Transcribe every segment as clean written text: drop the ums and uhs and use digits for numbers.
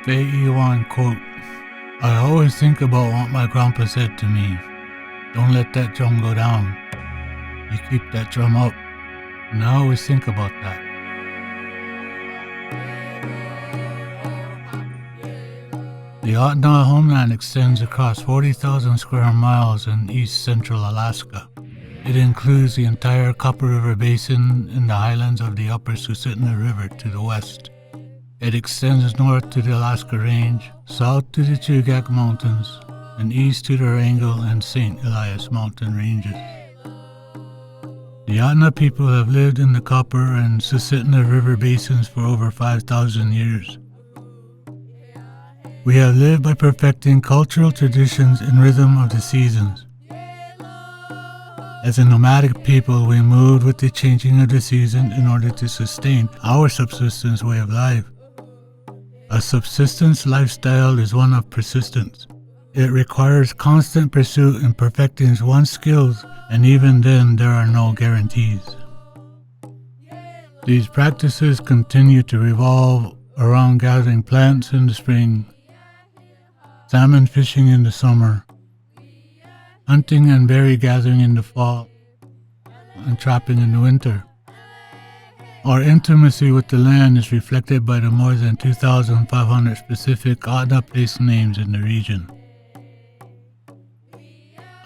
Fei quote, "I always think about what my grandpa said to me. Don't let that drum go down. You keep that drum up." And I always think about that. The Ahtna homeland extends across 40,000 square miles in east central Alaska. It includes the entire Copper River Basin and the highlands of the upper Susitna River to the west. It extends north to the Alaska Range, south to the Chugach Mountains, and east to the Wrangell and St. Elias mountain ranges. The Ahtna people have lived in the Copper and Susitna River basins for over 5,000 years. We have lived by perfecting cultural traditions and rhythm of the seasons. As a nomadic people, we moved with the changing of the season in order to sustain our subsistence way of life. A subsistence lifestyle is one of persistence. It requires constant pursuit in perfecting one's skills, and even then there are no guarantees. These practices continue to revolve around gathering plants in the spring, salmon fishing in the summer, hunting and berry gathering in the fall, and trapping in the winter. Our intimacy with the land is reflected by the more than 2,500 specific Ahtna place names in the region.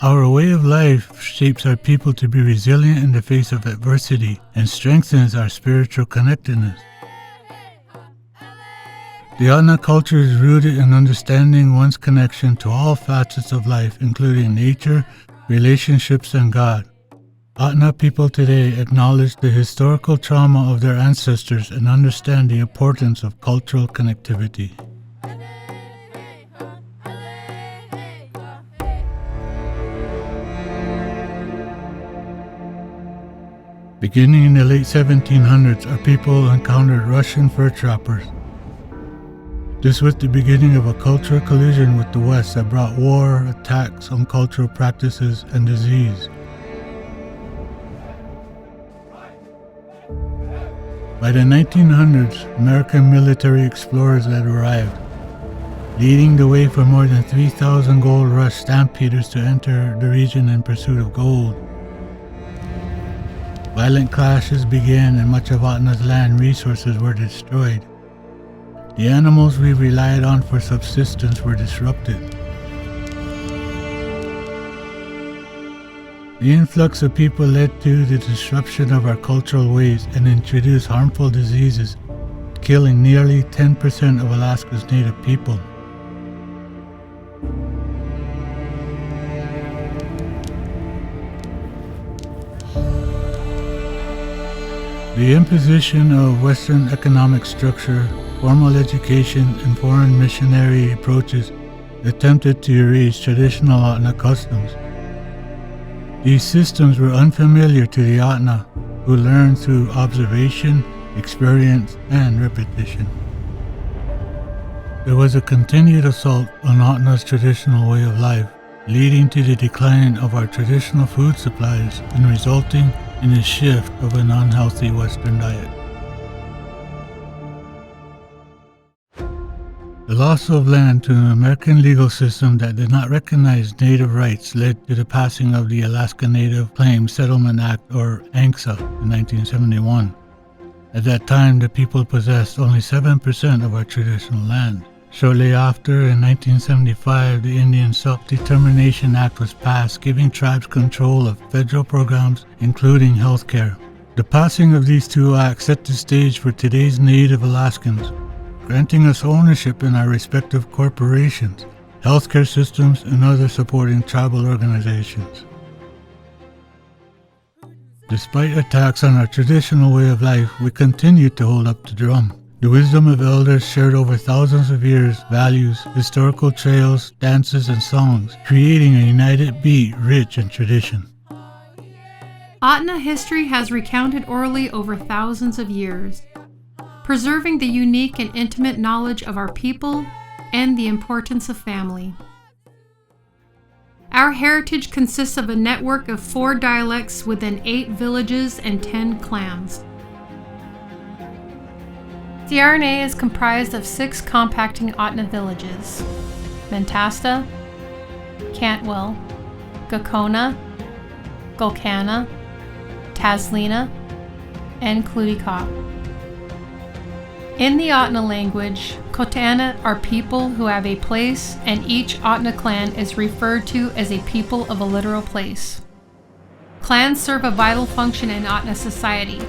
Our way of life shapes our people to be resilient in the face of adversity and strengthens our spiritual connectedness. The Ahtna culture is rooted in understanding one's connection to all facets of life, including nature, relationships, and God. Ahtna people today acknowledge the historical trauma of their ancestors and understand the importance of cultural connectivity. Beginning in the late 1700s, our people encountered Russian fur trappers. This was the beginning of a cultural collision with the West that brought war, attacks on cultural practices, and disease. By the 1900s, American military explorers had arrived, leading the way for more than 3,000 gold rush stampeders to enter the region in pursuit of gold. Violent clashes began and much of Ahtna's land resources were destroyed. The animals we relied on for subsistence were disrupted. The influx of people led to the disruption of our cultural ways and introduced harmful diseases, killing nearly 10% of Alaska's native people. The imposition of Western economic structure, formal education, and foreign missionary approaches attempted to erase traditional Ahtna customs. These systems were unfamiliar to the Ahtna, who learned through observation, experience, and repetition. There was a continued assault on Ahtna's traditional way of life, leading to the decline of our traditional food supplies and resulting in a shift of an unhealthy Western diet. The loss of land to an American legal system that did not recognize Native rights led to the passing of the Alaska Native Claims Settlement Act, or ANCSA, in 1971. At that time, the people possessed only 7% of our traditional land. Shortly after, in 1975, the Indian Self-Determination Act was passed, giving tribes control of federal programs, including health care. The passing of these two acts set the stage for today's Native Alaskans, granting us ownership in our respective corporations, healthcare systems, and other supporting tribal organizations. Despite attacks on our traditional way of life, we continue to hold up the drum. The wisdom of elders shared over thousands of years, values, historical trails, dances, and songs, creating a united beat rich in tradition. Ahtna history has recounted orally over thousands of years, preserving the unique and intimate knowledge of our people and the importance of family. Our heritage consists of a network of 4 dialects within 8 villages and 10 clans. CRNA is comprised of 6 compacting Ahtna villages: Mentasta, Cantwell, Gakona, Golcana, Taslina, and Clutticop. In the Ahtna language, Kotana are people who have a place, and each Ahtna clan is referred to as a people of a literal place. Clans serve a vital function in Ahtna society.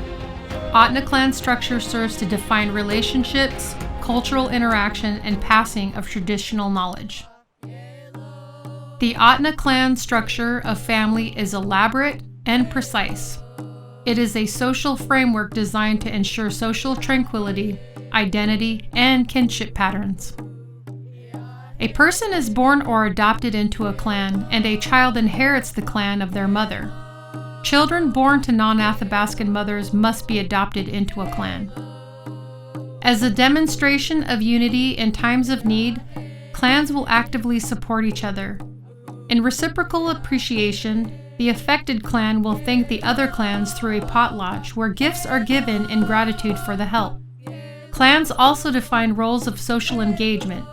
Ahtna clan structure serves to define relationships, cultural interaction, and passing of traditional knowledge. The Ahtna clan structure of family is elaborate and precise. It is a social framework designed to ensure social tranquility, identity, and kinship patterns. A person is born or adopted into a clan, and a child inherits the clan of their mother. Children born to non-Athabascan mothers must be adopted into a clan. As a demonstration of unity in times of need, clans will actively support each other. In reciprocal appreciation, the affected clan will thank the other clans through a potlatch where gifts are given in gratitude for the help. Clans also define roles of social engagement.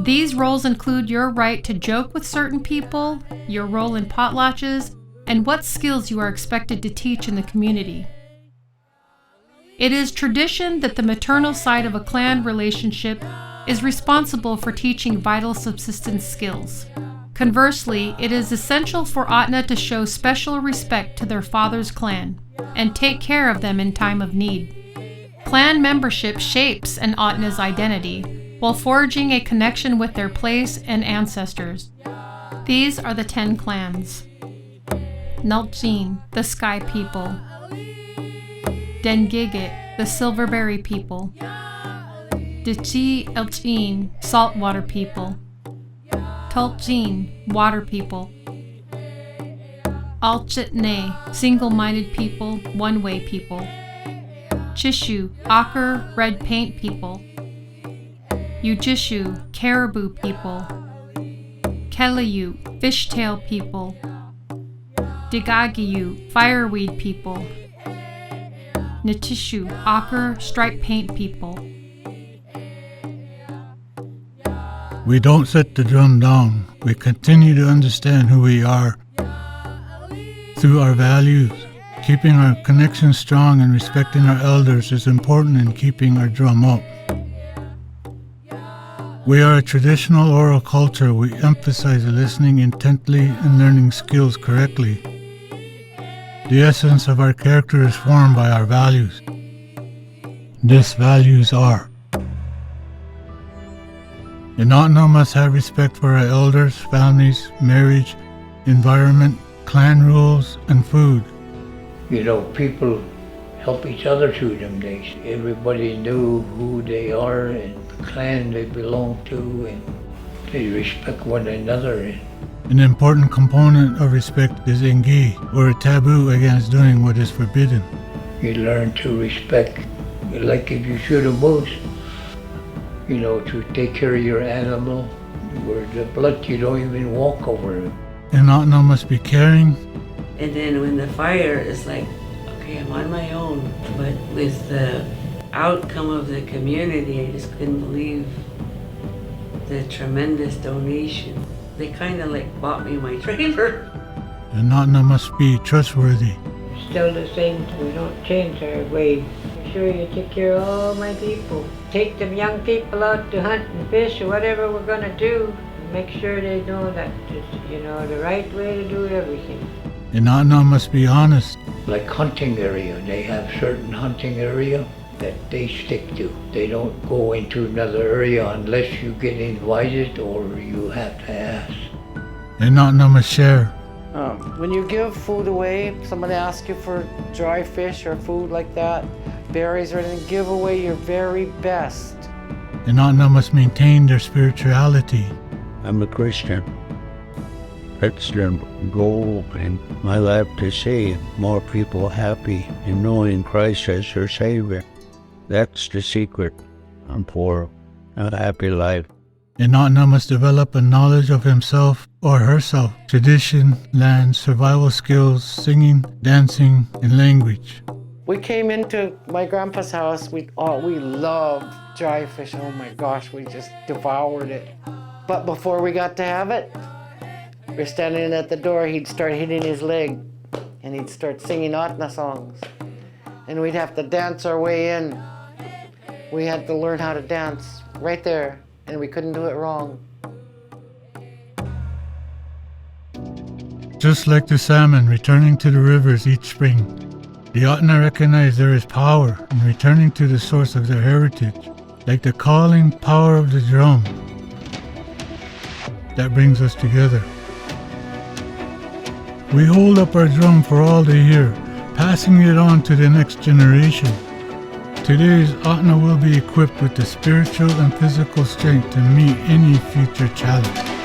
These roles include your right to joke with certain people, your role in potlatches, and what skills you are expected to teach in the community. It is tradition that the maternal side of a clan relationship is responsible for teaching vital subsistence skills. Conversely, it is essential for Ahtna to show special respect to their father's clan and take care of them in time of need. Clan membership shapes an Ahtna's identity while forging a connection with their place and ancestors. These are the 10 clans. Nultjin, the Sky People. Dengigit, the Silverberry People. Dichi Elchin, Saltwater People. Tultjin, Water People. Alchitne, Single-Minded People, One-Way People. Chishu, Ochre, Red Paint People. Ujishu, Caribou People. Kelayu, Fishtail People. Digagiyu, Fireweed People. Natishu, Ochre, Stripe Paint People. We don't set the drum down. We continue to understand who we are through our values. Keeping our connection strong and respecting our elders is important in keeping our drum up. We are a traditional oral culture. We emphasize listening intently and learning skills correctly. The essence of our character is formed by our values. These values are: an Ahtna must have respect for our elders, families, marriage, environment, clan rules, and food. You know, people help each other through them days. Everybody knew who they are and the clan they belong to, and they respect one another. An important component of respect is engi, or a taboo against doing what is forbidden. You learn to respect, like if you shoot a moose, you know, to take care of your animal, where the blood, you don't even walk over it. An Ahtna must be caring. And then when the fire is like, okay, I'm on my own. But with the outcome of the community, I just couldn't believe the tremendous donation. They kind of like bought me my trailer. An Ahtna must be trustworthy. Still the same, we don't change our ways. Make sure you take care of all my people. Take them young people out to hunt and fish or whatever we're gonna do. Make sure they know that it's, you know, the right way to do everything. An Ahtna must be honest. Like hunting area, they have certain hunting area that they stick to. They don't go into another area unless you get invited or you have to ask. An Ahtna must share. When you give food away, somebody asks you for dry fish or food like that, berries or anything, give away your very best. An Ahtna must maintain their spirituality. I'm a Christian. It's the goal in my life to see more people happy in knowing Christ as their Savior. That's the secret for a happy life. An Ahtna must develop a knowledge of himself or herself, tradition, land, survival skills, singing, dancing, and language. We came into my grandpa's house. We loved dry fish. Oh my gosh, we just devoured it. But before we got to have it, we're standing at the door. He'd start hitting his leg, and he'd start singing Ahtna songs, and we'd have to dance our way in. We had to learn how to dance right there, and we couldn't do it wrong. Just like the salmon returning to the rivers each spring, the Ahtna recognize there is power in returning to the source of their heritage, like the calling power of the drum that brings us together. We hold up our drum for all to hear, passing it on to the next generation. Today's Ahtna will be equipped with the spiritual and physical strength to meet any future challenge.